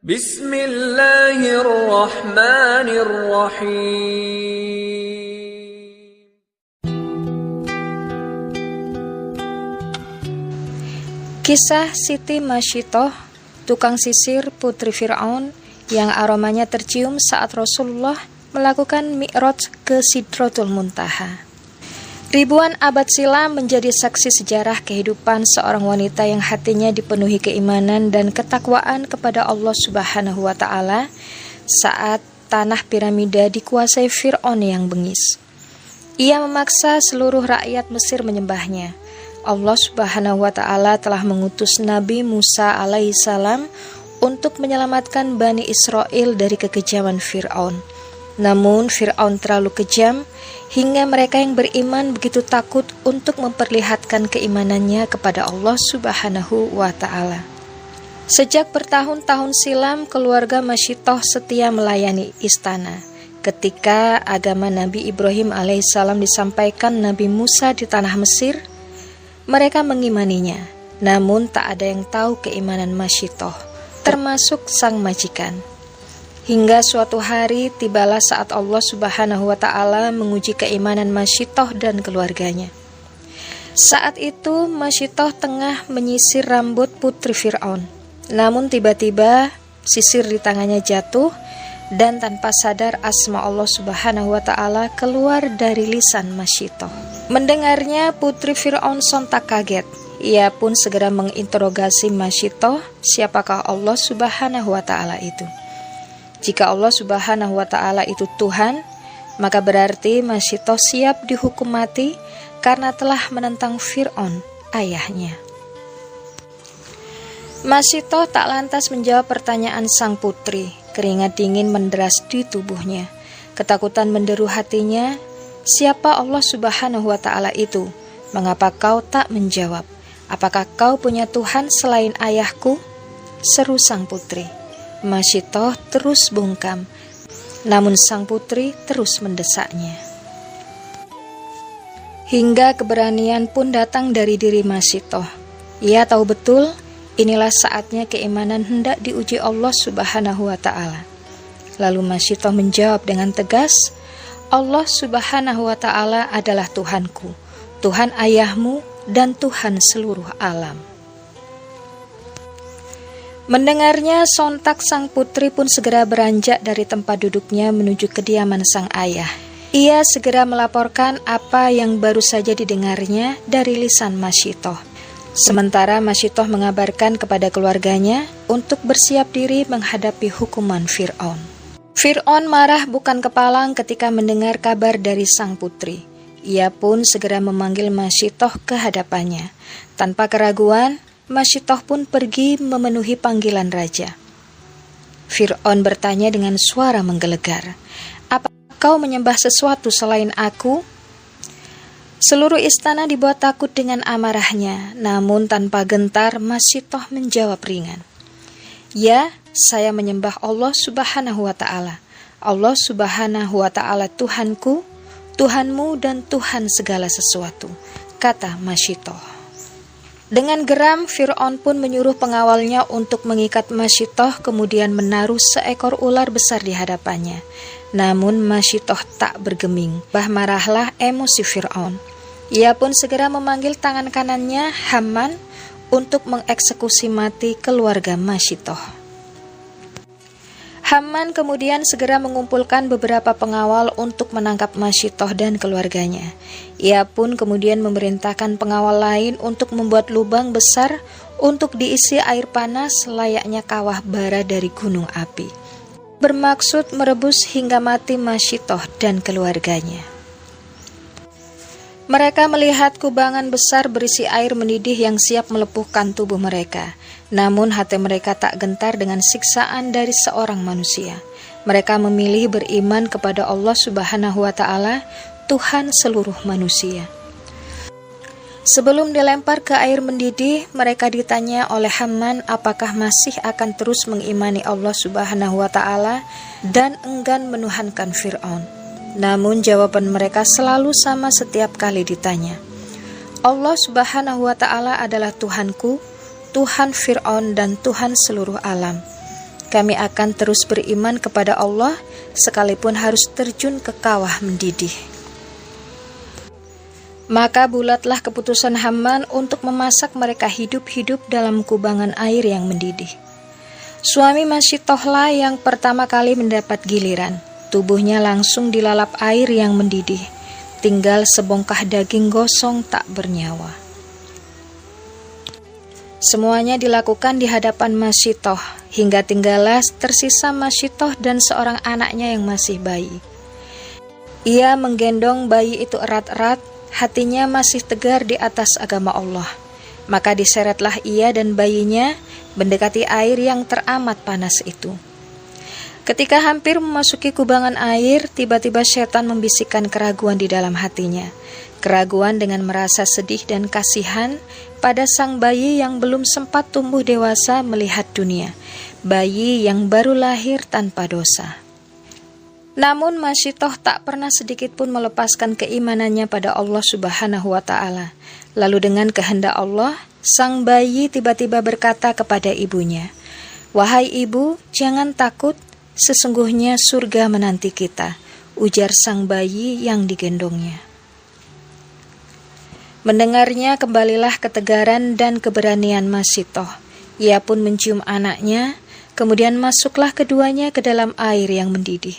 Bismillahirrahmanirrahim. Kisah Siti Masyittah, tukang sisir putri Fir'aun yang aromanya tercium saat Rasulullah melakukan Mi'raj ke Sidratul Muntaha. Ribuan abad silam menjadi saksi sejarah kehidupan seorang wanita yang hatinya dipenuhi keimanan dan ketakwaan kepada Allah Subhanahu wa Ta'ala saat tanah piramida dikuasai Fir'aun yang bengis. Ia memaksa seluruh rakyat Mesir menyembahnya. Allah Subhanahu wa Ta'ala telah mengutus Nabi Musa alaihissalam untuk menyelamatkan Bani Israel dari kekejaman Fir'aun. Namun Fir'aun terlalu kejam hingga mereka yang beriman begitu takut untuk memperlihatkan keimanannya kepada Allah Subhanahu wa Ta'ala. Sejak bertahun-tahun silam, keluarga Masyittah setia melayani istana. Ketika agama Nabi Ibrahim alaihissalam disampaikan Nabi Musa di tanah Mesir, mereka mengimaninya, namun tak ada yang tahu keimanan Masyittah, termasuk sang majikan. Hingga suatu hari tibalah saat Allah Subhanahu wa Ta'ala menguji keimanan Masyittah dan keluarganya. Saat itu Masyittah tengah menyisir rambut putri Fir'aun. Namun tiba-tiba sisir di tangannya jatuh dan tanpa sadar asma Allah Subhanahu wa Ta'ala keluar dari lisan Masyittah. Mendengarnya putri Fir'aun sontak kaget. Ia pun segera menginterogasi Masyittah, siapakah Allah Subhanahu wa Ta'ala itu. Jika Allah Subhanahu wa Ta'ala itu Tuhan, maka berarti Masyittah siap dihukum mati karena telah menentang Fir'aun, ayahnya. Masyittah tak lantas menjawab pertanyaan sang putri. Keringat dingin menderas di tubuhnya. Ketakutan menderu hatinya. Siapa Allah Subhanahu wa Ta'ala itu? Mengapa kau tak menjawab? Apakah kau punya Tuhan selain ayahku? Seru sang putri. Masyittah terus bungkam, namun sang putri terus mendesaknya. Hingga keberanian pun datang dari diri Masyittah. Ia tahu betul, inilah saatnya keimanan hendak diuji Allah Subhanahu wa Ta'ala. Lalu Masyittah menjawab dengan tegas, Allah Subhanahu wa Ta'ala adalah Tuhanku, Tuhan ayahmu, dan Tuhan seluruh alam. Mendengarnya, sontak sang putri pun segera beranjak dari tempat duduknya menuju kediaman sang ayah. Ia segera melaporkan apa yang baru saja didengarnya dari lisan Masyittah. Sementara Masyittah mengabarkan kepada keluarganya untuk bersiap diri menghadapi hukuman Fir'aun. Fir'aun marah bukan kepalang ketika mendengar kabar dari sang putri. Ia pun segera memanggil Masyittah ke hadapannya. Tanpa keraguan, Masyittah pun pergi memenuhi panggilan raja. Fir'aun bertanya dengan suara menggelegar, "Apa kau menyembah sesuatu selain aku?" Seluruh istana dibuat takut dengan amarahnya, namun tanpa gentar Masyittah menjawab ringan, "Ya, saya menyembah Allah Subhanahu wa Ta'ala. Allah Subhanahu wa Ta'ala Tuhanku, Tuhanmu, dan Tuhan segala sesuatu," kata Masyittah. Dengan geram, Fir'aun pun menyuruh pengawalnya untuk mengikat Masyittah, kemudian menaruh seekor ular besar di hadapannya. Namun Masyittah tak bergeming. Bah marahlah emosi Fir'aun. Ia pun segera memanggil tangan kanannya, Haman, untuk mengeksekusi mati keluarga Masyittah. Haman kemudian segera mengumpulkan beberapa pengawal untuk menangkap Masyittah dan keluarganya. Ia pun kemudian memerintahkan pengawal lain untuk membuat lubang besar untuk diisi air panas layaknya kawah bara dari gunung api, bermaksud merebus hingga mati Masyittah dan keluarganya. Mereka melihat kubangan besar berisi air mendidih yang siap melepuhkan tubuh mereka. Namun hati mereka tak gentar dengan siksaan dari seorang manusia. Mereka memilih beriman kepada Allah Subhanahu wa Ta'ala, Tuhan seluruh manusia. Sebelum dilempar ke air mendidih, mereka ditanya oleh Haman apakah masih akan terus mengimani Allah Subhanahu wa Ta'ala dan enggan menuhankan Fir'aun. Namun jawaban mereka selalu sama setiap kali ditanya. Allah Subhanahu wa Ta'ala adalah Tuhanku, Tuhan Fir'aun, dan Tuhan seluruh alam. kami akan terus beriman kepada Allah sekalipun harus terjun ke kawah mendidih. Maka bulatlah keputusan Haman untuk memasak mereka hidup-hidup dalam kubangan air yang mendidih. Suami Masyitohlah yang pertama kali mendapat giliran. Tubuhnya langsung dilalap air yang mendidih. Tinggal sebongkah daging gosong tak bernyawa. Semuanya dilakukan di hadapan Masyitoh, hingga tinggallah tersisa Masyitoh dan seorang anaknya yang masih bayi. Ia menggendong bayi itu erat-erat, hatinya masih tegar di atas agama Allah. Maka diseretlah ia dan bayinya mendekati air yang teramat panas itu. Ketika hampir memasuki kubangan air, tiba-tiba setan membisikkan keraguan di dalam hatinya. Keraguan dengan merasa sedih dan kasihan pada sang bayi yang belum sempat tumbuh dewasa melihat dunia. Bayi yang baru lahir tanpa dosa. Namun Masyitoh tak pernah sedikit pun melepaskan keimanannya pada Allah Subhanahu wa Ta'ala. Lalu dengan kehendak Allah, sang bayi tiba-tiba berkata kepada ibunya, "Wahai ibu, jangan takut, sesungguhnya surga menanti kita," ujar sang bayi yang digendongnya. Mendengarnya kembalilah ketegaran dan keberanian Masyitoh. Ia pun mencium anaknya, kemudian masuklah keduanya ke dalam air yang mendidih.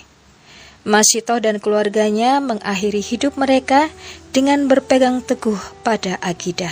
Masyitoh dan keluarganya mengakhiri hidup mereka dengan berpegang teguh pada akidah.